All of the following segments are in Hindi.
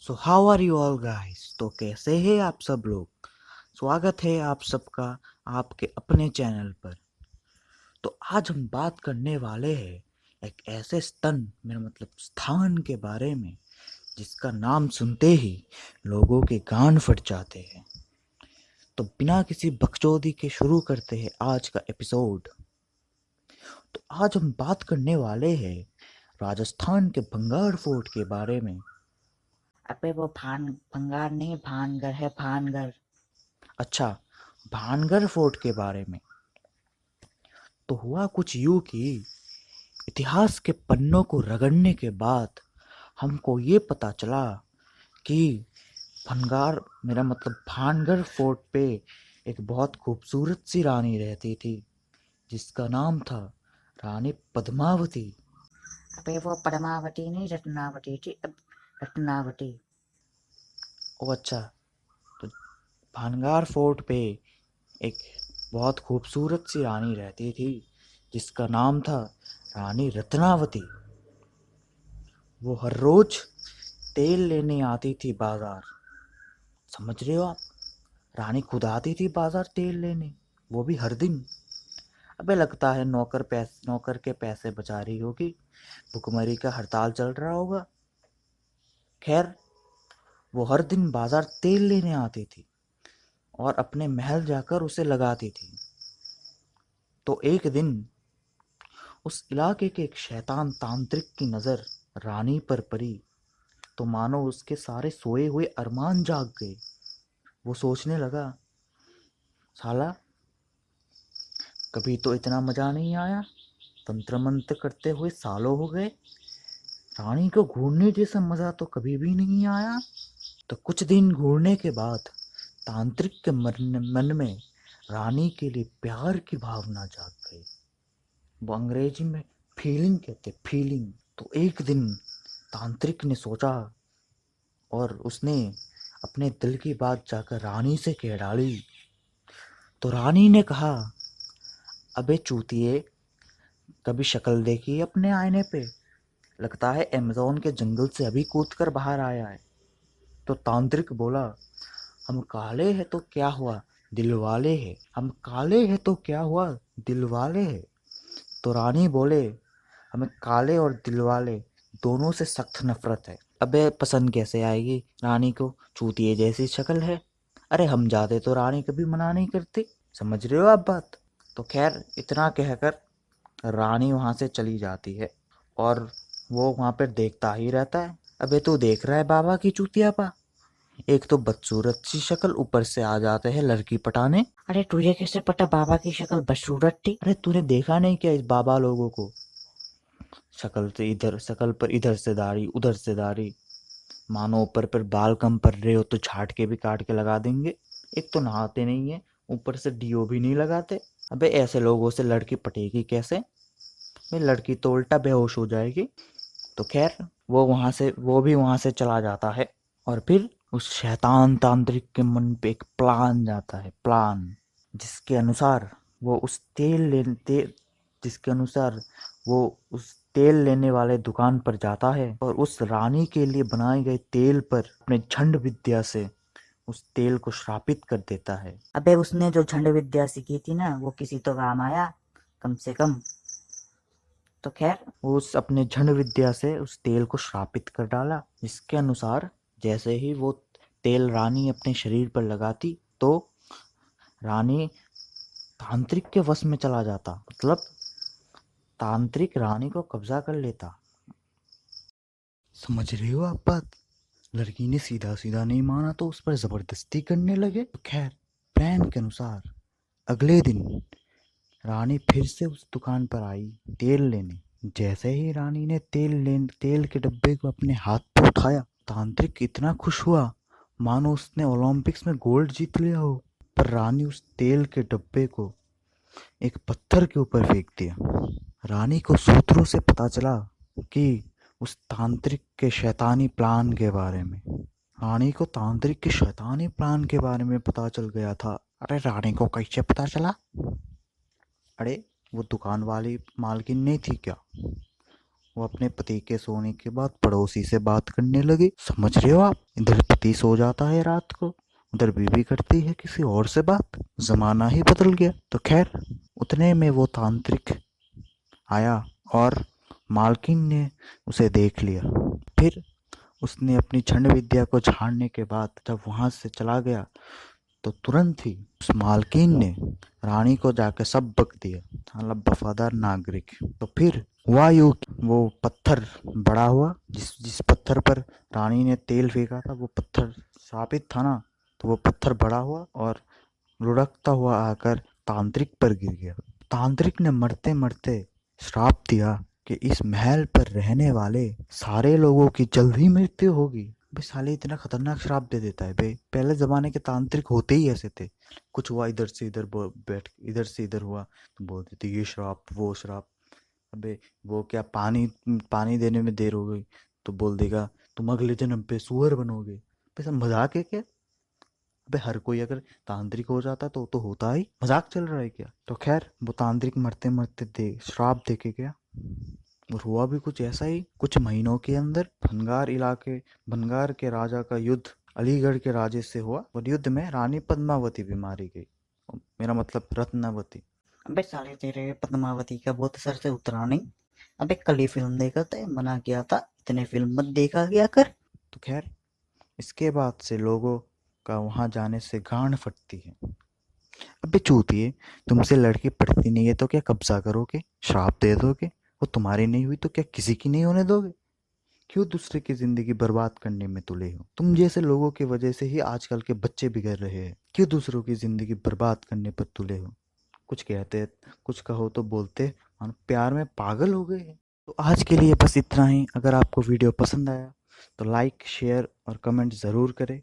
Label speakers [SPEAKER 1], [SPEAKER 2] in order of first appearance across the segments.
[SPEAKER 1] So how are you all guys. तो कैसे हैं आप सब लोग। स्वागत है आप सबका आपके अपने चैनल पर। तो आज हम बात करने वाले हैं एक ऐसे मेरा मतलब स्थान के बारे में जिसका नाम सुनते ही लोगों के कान फट जाते हैं। तो बिना किसी बकचोदी के शुरू करते हैं आज का एपिसोड। तो आज हम बात करने वाले हैं राजस्थान के भंगार फोर्ट के बारे में।
[SPEAKER 2] अबे वो भंगार नहीं, भानगढ़ है, भानगढ़।
[SPEAKER 1] अच्छा, भानगढ़ फोर्ट के बारे में। तो हुआ कुछ यूं कि इतिहास के पन्नों को रगड़ने के बाद हमको ये पता चला कि भानगढ़ फोर्ट पे एक बहुत खूबसूरत सी रानी रहती थी जिसका नाम था रानी पद्मावती।
[SPEAKER 2] अबे वो पद्मावती नहीं, रत्नावती थी। अब रत्नावती।
[SPEAKER 1] ओ अच्छा, तो भानगढ़ फोर्ट पे एक बहुत खूबसूरत सी रानी रहती थी जिसका नाम था रानी रत्नावती। वो हर रोज तेल लेने आती थी बाजार। समझ रहे हो आप, रानी खुद आती थी बाजार तेल लेने, वो भी हर दिन। अबे लगता है नौकर के पैसे बचा रही होगी, भुखमरी का हड़ताल चल रहा होगा। खैर, वो हर दिन बाजार तेल लेने आती थी और अपने महल जाकर उसे लगाती थी। तो एक दिन उस इलाके के एक शैतान तांत्रिक की नजर रानी पर पड़ी तो मानो उसके सारे सोए हुए अरमान जाग गए। वो सोचने लगा, साला कभी तो इतना मजा नहीं आया, तंत्र मंत्र करते हुए सालों हो गए, रानी को घूरने जैसा मजा तो कभी भी नहीं आया। तो कुछ दिन घूरने के बाद तांत्रिक के मन में रानी के लिए प्यार की भावना जाग गई। वो अंग्रेजी में फीलिंग कहते, फीलिंग। तो एक दिन तांत्रिक ने सोचा और उसने अपने दिल की बात जाकर रानी से कह डाली। तो रानी ने कहा, अबे चूतिए, कभी शक्ल देखी अपने आईने पे? लगता है अमेज़न के जंगल से अभी कूद कर बाहर आया है। तो तांत्रिक बोला, हम काले हैं तो क्या हुआ, दिल वाले हैं। हम काले हैं तो क्या हुआ, दिल वाले हैं। तो रानी बोले, हमें काले और दिल वाले दोनों से सख्त नफरत है। अबे पसंद कैसे आएगी रानी को, चूतिए जैसी शक्ल है। अरे हम जाते तो रानी कभी मना नहीं करती। समझ रहे हो आप बात। तो खैर, इतना कहकर रानी वहां से चली जाती है और वो वहां पर देखता ही रहता है। अबे तू देख रहा है बाबा की चूतियापा, एक तो बदसूरत सी शक्ल, ऊपर से आ जाते हैं लड़की पटाने।
[SPEAKER 2] अरे तुझे कैसे पता बाबा की शक्ल बदसूरत थी?
[SPEAKER 1] अरे तूने देखा नहीं क्या इस बाबा लोगों को, शक्ल पर इधर से दाढ़ी उधर से दाढ़ी, मानो ऊपर पर बाल कम पड़ रहे हो तो छाट के भी काट के लगा देंगे। एक तो नहाते नहीं है, ऊपर से डीओ भी नहीं लगाते। अबे ऐसे लोगों से लड़की पटेगी कैसे, भाई लड़की तो उल्टा बेहोश हो जाएगी। तो खैर, वो भी वहां से चला जाता है और फिर उस शैतान तांत्रिक के मन पे एक प्लान जाता है, प्लान जिसके अनुसार वो उस तेल लेते जिसके अनुसार वो उस तेल लेने वाले दुकान पर जाता है और उस रानी के लिए बनाए गए तेल पर अपने झंड विद्या से उस तेल को श्रापित कर देता है।
[SPEAKER 2] अबे उसने जो झंड विद्या सीखी थी ना, वो किसी तो काम आया, कम से कम। तो खैर।
[SPEAKER 1] वो उस अपने झंड विद्या से उस तेल को श्रापित कर डाला, जिसके अनुसार जैसे ही वो तेल रानी अपने शरीर पर लगाती तो रानी तांत्रिक के वश में चला जाता, मतलब तांत्रिक रानी को कब्जा कर लेता। समझ रहे हो आप बात। लड़की ने सीधा सीधा नहीं माना तो उस पर जबरदस्ती करने लगे। तो खैर, प्लान के अनुसार अगले दिन रानी फिर से उस दुकान पर आई तेल लेने। जैसे ही रानी ने तेल के डब्बे को अपने हाथ पर उठाया, तांत्रिक इतना खुश हुआ मानो उसने ओलंपिक्स में गोल्ड जीत लिया हो। पर रानी उस तेल के डब्बे को एक पत्थर के ऊपर फेंक दिया। रानी को सूत्रों से पता चला कि उस तांत्रिक के शैतानी प्लान के बारे में रानी को तांत्रिक के शैतानी प्लान के बारे में पता चल गया था। अरे रानी को कैसे पता चला? अरे वो दुकान वाली मालकिन नहीं थी क्या, वो अपने पति के सोने के बाद पड़ोसी से बात करने लगी। समझ रहे हो आप, इधर पति सो जाता है रात को, उधर बीवी करती है किसी और से बात। जमाना ही बदल गया। तो खैर, उतने में वो तांत्रिक आया और मालकिन ने उसे देख लिया। फिर उसने अपनी छंड विद्या को झाड़ने के बाद जब वहां से चला गया तो तुरंत ही उस मालकिन ने रानी को जाकर सब बक दिया, मतलब वफादार नागरिक। तो फिर हुआ यूं कि वो पत्थर बड़ा हुआ, जिस जिस पत्थर पर रानी ने तेल फेंका था वो पत्थर शापित था ना, तो वो पत्थर बड़ा हुआ और लुढ़कता हुआ आकर तांत्रिक पर गिर गया। तांत्रिक ने मरते मरते श्राप दिया कि इस महल पर रहने वाले सारे लोगों की जल्द ही मृत्यु होगी। बे साले इतना खतरनाक श्राप दे देता है बे। पहले जमाने के तांत्रिक होते ही ऐसे थे। कुछ हुआ इधर से इधर बैठ, इधर से इधर हुआ तो बोल देते ये श्राप वो श्राप। अबे वो क्या, पानी पानी देने में देर हो गई तो बोल देगा तुम अगले जन्म पे सुअर बनोगे। बे सब मजाक है क्या? अबे हर कोई अगर तांत्रिक हो जाता तो होता ही, मजाक चल रहा है क्या? तो खैर वो तांत्रिक मरते मरते दे श्राप दे के गया। और हुआ भी कुछ ऐसा ही। कुछ महीनों के अंदर भनगार के राजा का युद्ध अलीगढ़ के राजे से हुआ और युद्ध में रानी पद्मावती भी मारी गई। मेरा मतलब रत्नावती।
[SPEAKER 2] अबे साले तेरे पद्मावती का बहुत सर से उतरा नहीं। अबे कल ही फिल्म देखा था, मना किया था इतने फिल्म मत देखा गया कर।
[SPEAKER 1] तो खैर, इसके बाद से लोगों का वहां जाने से गांड फटती है। अबे चूतिए, तुमसे लड़की पढ़ती नहीं है तो क्या कब्जा करोगे, श्राप दे दोगे? वो तुम्हारी नहीं हुई तो क्या किसी की नहीं होने दोगे? क्यों दूसरे की जिंदगी बर्बाद करने में तुले हो? तुम जैसे लोगों की वजह से ही आजकल के बच्चे बिगड़ रहे हैं। क्यों दूसरों की जिंदगी बर्बाद करने पर तुले हो? कुछ कहते, कुछ कहो तो बोलते मानो प्यार में पागल हो गए हैं। तो आज के लिए बस इतना ही। अगर आपको वीडियो पसंद आया तो लाइक शेयर और कमेंट ज़रूर करें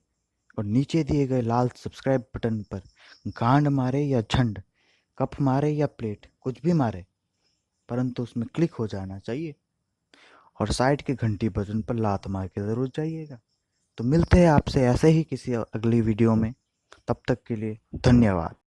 [SPEAKER 1] और नीचे दिए गए लाल सब्सक्राइब बटन पर गांड मारे या झंड, कप मारे या प्लेट, कुछ भी मारे परंतु उसमें क्लिक हो जाना चाहिए। और साइड के घंटी बटन पर लात मार के ज़रूर जाइएगा। तो मिलते हैं आपसे ऐसे ही किसी अगली वीडियो में। तब तक के लिए धन्यवाद।